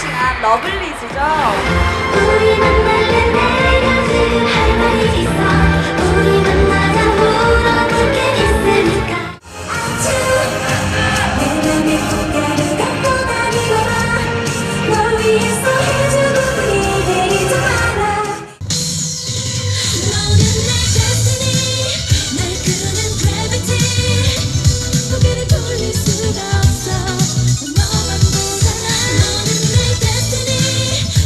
섹시한 러블리즈죠. 우리 만날래 내려줄 할 말이 있어. 우리 만나자 물어볼 게 있으니까. 아주 내 맘에 꽃가루 갖고 다니거라. 널 위해서 해주고픈 일들이 좀 많아. 너는 내 destiny, 날 끄는 gravity. 고개를 돌릴 수가 없어. 너만 보잖아. 너는 내 destiny,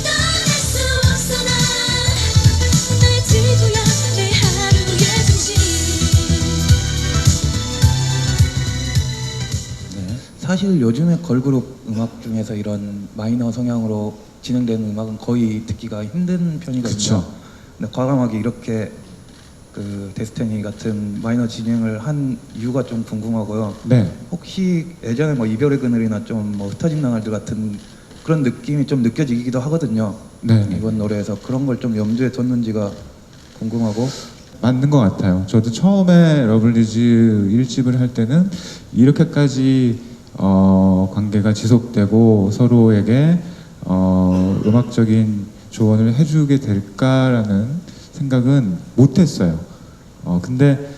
떠날 수 없어. 난 나의 지구야, 내 하루의 중심. 네, 사실 요즘에 걸그룹 음악 중에서 이런 마이너 성향으로 진행되는 음악은 거의 듣기가 힘든 편이거든요. 그쵸. 근데 과감하게 이렇게 그 데스티니 같은 마이너 진행을 한 이유가 좀 궁금하고요. 네. 혹시 예전에 뭐 이별의 그늘이나 좀 뭐 흩어진 나날들 같은 그런 느낌이 좀 느껴지기도 하거든요. 네. 이번 노래에서 그런 걸 좀 염두에 뒀는지가 궁금하고. 맞는 것 같아요. 저도 처음에 러블리즈 1집을 할 때는 이렇게까지 관계가 지속되고 서로에게 음악적인 조언을 해주게 될까라는 생각은 못했어요. 근데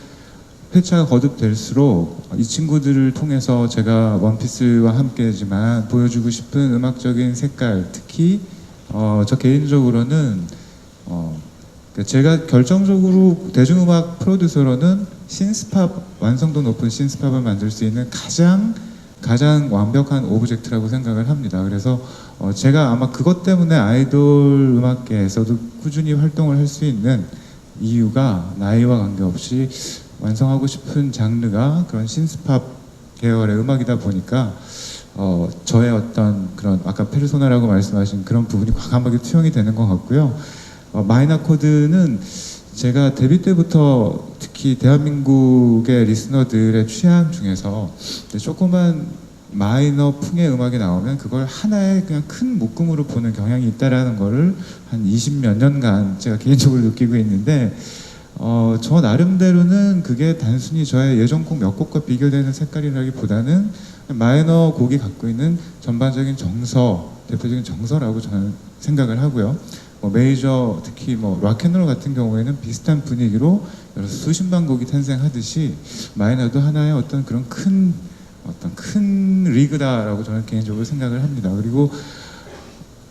회차가 거듭될수록 이 친구들을 통해서 제가 원피스와 함께지만 보여주고 싶은 음악적인 색깔, 특히 저 개인적으로는 제가 결정적으로 대중음악 프로듀서로는 신스팝, 완성도 높은 신스팝을 만들 수 있는 가장 완벽한 오브젝트라고 생각을 합니다. 그래서 제가 아마 그것 때문에 아이돌 음악계에서도 꾸준히 활동을 할 수 있는 이유가 나이와 관계없이 완성하고 싶은 장르가 그런 신스팝 계열의 음악이다 보니까 저의 어떤 그런 아까 페르소나라고 말씀하신 그런 부분이 과감하게 투영이 되는 것 같고요. 마이너 코드는 제가 데뷔 때부터 특히 대한민국의 리스너들의 취향 중에서 조그만 마이너 풍의 음악이 나오면 그걸 하나의 그냥 큰 묶음으로 보는 경향이 있다라는 거를 한 20몇 년간 제가 개인적으로 느끼고 있는데 저 나름대로는 그게 단순히 저의 예전 곡 몇 곡과 비교되는 색깔이라기보다는 마이너 곡이 갖고 있는 전반적인 정서, 대표적인 정서라고 저는 생각을 하고요. 메이저 특히 락앤롤 같은 경우에는 비슷한 분위기로 여러 수십만 곡이 탄생하듯이 마이너도 하나의 어떤 그런 큰 리그다라고 저는 개인적으로 생각을 합니다. 그리고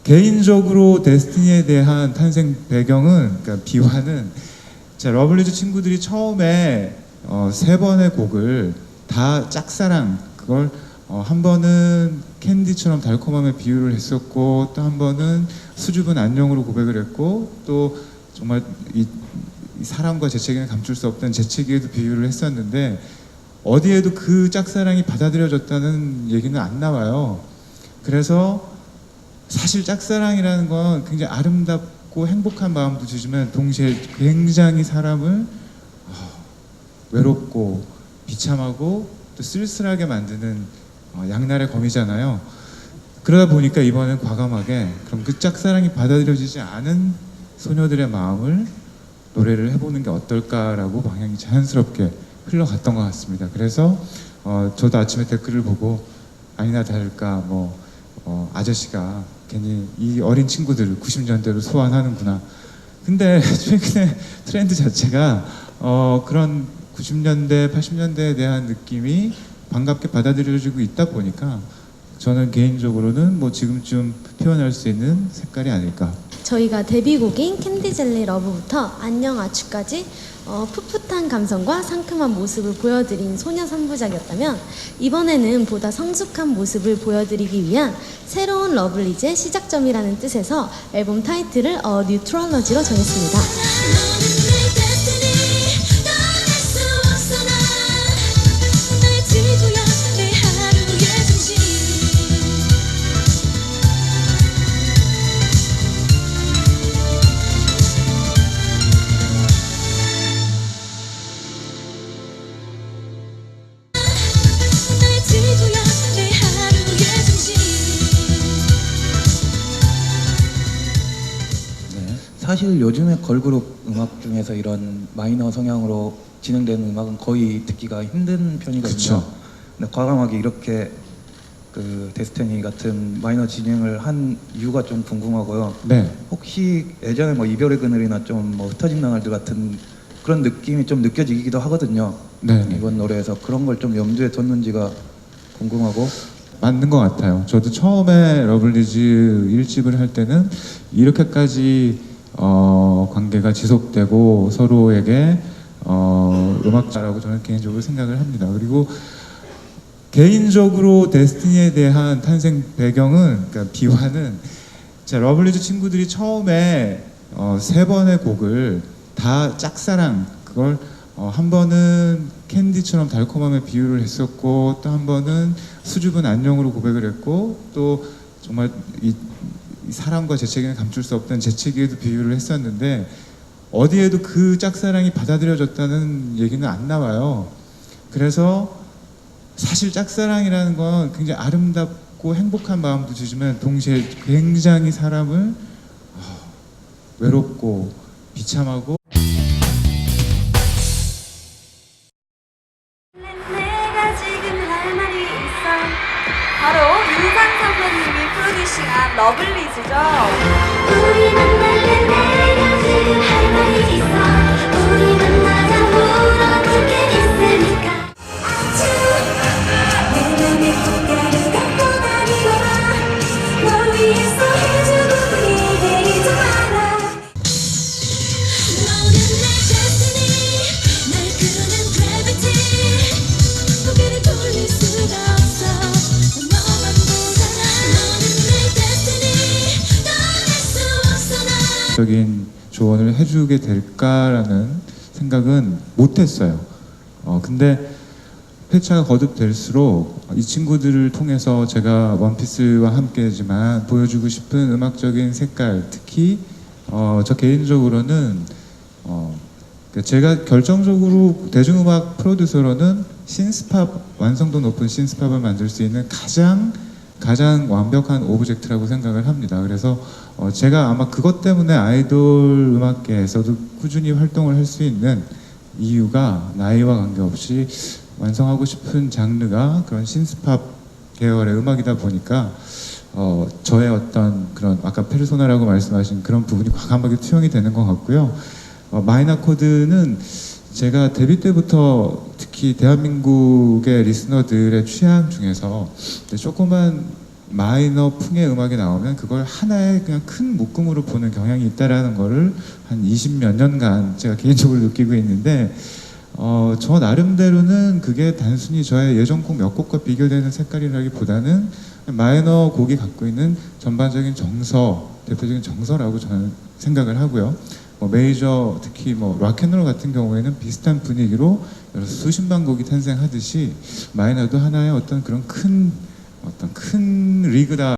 개인적으로 데스티니에 대한 탄생 배경은, 그러니까 비화는 자, 러블리즈 친구들이 처음에 3번의 곡을 다 짝사랑, 그걸 한 번은 캔디처럼 달콤함에 비유를 했었고, 또 한 번은 수줍은 안녕으로 고백을 했고, 또 정말 이 사랑과 재채기는 감출 수 없던 재채기에도 비유를 했었는데 어디에도 그 짝사랑이 받아들여졌다는 얘기는 안 나와요. 그래서 사실 짝사랑이라는 건 굉장히 아름답고 행복한 마음도 주지만 동시에 굉장히 사람을 외롭고 비참하고 또 쓸쓸하게 만드는 양날의 검이잖아요. 그러다 보니까 이번엔 과감하게 그럼 그 짝사랑이 받아들여지지 않은 소녀들의 마음을 노래를 해보는 게 어떨까라고 방향이 자연스럽게 흘러갔던 것 같습니다. 그래서 저도 아침에 댓글을 보고 아니나 다를까 아저씨가 괜히 이 어린 친구들을 90년대로 소환하는구나. 근데 최근에 트렌드 자체가 그런 90년대, 80년대에 대한 느낌이 반갑게 받아들여지고 있다 보니까 저는 개인적으로는 지금쯤 표현할 수 있는 색깔이 아닐까. 저희가 데뷔곡인 캔디젤리 러브부터 안녕 아추까지 풋풋한 감성과 상큼한 모습을 보여드린 소녀 3부작이었다면 이번에는 보다 성숙한 모습을 보여드리기 위한 새로운 러블리즈의 시작점이라는 뜻에서 앨범 타이틀을 뉴트럴러지로 정했습니다. 너는 내 destiny, 떠날 수 없어. 난 나의 지구야, 내 하루의 중심. 나의 지구야, 내 하루의 중심. 네, 사실 요즘에 걸그룹 음악 중에서 이런 마이너 성향으로 진행되는 음악은 거의 듣기가 힘든 편이거든요. 그쵸. 근데 과감하게 이렇게 그 데스티니 같은 마이너 진행을 한 이유가 좀 궁금하고요. 네. 혹시 예전에 뭐 이별의 그늘이나 좀 뭐 흩어진 나날들 같은 그런 느낌이 좀 느껴지기도 하거든요. 네. 이번 노래에서 그런 걸 좀 염두에 뒀는지가 궁금하고. 맞는 것 같아요. 저도 처음에 러블리즈 1집을 할 때는 이렇게까지 관계가 지속되고 서로에게 음악자라고 저는 개인적으로 생각을 합니다. 그리고 개인적으로 데스티니에 대한 탄생 배경은, 그러니까 비화는, 자, 러블리즈 친구들이 처음에 3번의 곡을 다 짝사랑, 그걸 한 번은 캔디처럼 달콤함에 비유를 했었고, 또 한 번은 수줍은 안녕으로 고백을 했고, 또 정말 이 사랑과 재채기는 감출 수 없던 재채기에도 비유를 했었는데, 어디에도 그 짝사랑이 받아들여졌다는 얘기는 안 나와요. 그래서 사실 짝사랑이라는 건 굉장히 아름답고 행복한 마음도 주지만 동시에 굉장히 사람을 외롭고 비참하고. 내가 지금 할 말이 있어. 바로 윤상 선배님이 프로듀싱한 러블리즈죠. 우리 만날래 내가 지금 할 말이 있어 우리 만나자 뭘 어떻게 있으니까 내 맘에 꽃가루 갖고 다니거라 널 위해서 해주고 얘기해줘 알아 너는 내 destiny 날 끄는 gravity 고개를 돌릴 수가 없어 너만 보잖아 너는 내 destiny 떠날 수 없어 난 적인 조언을 해주게 될까라는 생각은 못했어요. 근데 회차가 거듭될수록 이 친구들을 통해서 제가 원피스와 함께지만 보여주고 싶은 음악적인 색깔, 특히 저 개인적으로는 그러니까 제가 결정적으로 대중음악 프로듀서로는 신스팝, 완성도 높은 신스팝을 만들 수 있는 가장 완벽한 오브젝트라고 생각을 합니다. 그래서 제가 아마 그것 때문에 아이돌 음악계에서도 꾸준히 활동을 할 수 있는 이유가 나이와 관계없이 완성하고 싶은 장르가 그런 신스팝 계열의 음악이다 보니까 저의 어떤 그런 아까 페르소나라고 말씀하신 그런 부분이 과감하게 투영이 되는 것 같고요. 마이너 코드는 제가 데뷔 때부터 특히 대한민국의 리스너들의 취향 중에서 조그만 마이너 풍의 음악이 나오면 그걸 하나의 그냥 큰 묶음으로 보는 경향이 있다라는 거를 한 20몇 년간 제가 개인적으로 느끼고 있는데 저 나름대로는 그게 단순히 저의 예전 곡 몇 곡과 비교되는 색깔이라기보다는 마이너 곡이 갖고 있는 전반적인 정서, 대표적인 정서라고 저는 생각을 하고요. 메이저, 특히 락앤롤 같은 경우에는 비슷한 분위기로 여러 수십만 곡이 탄생하듯이 마이너도 하나의 어떤 그런 큰 리그다.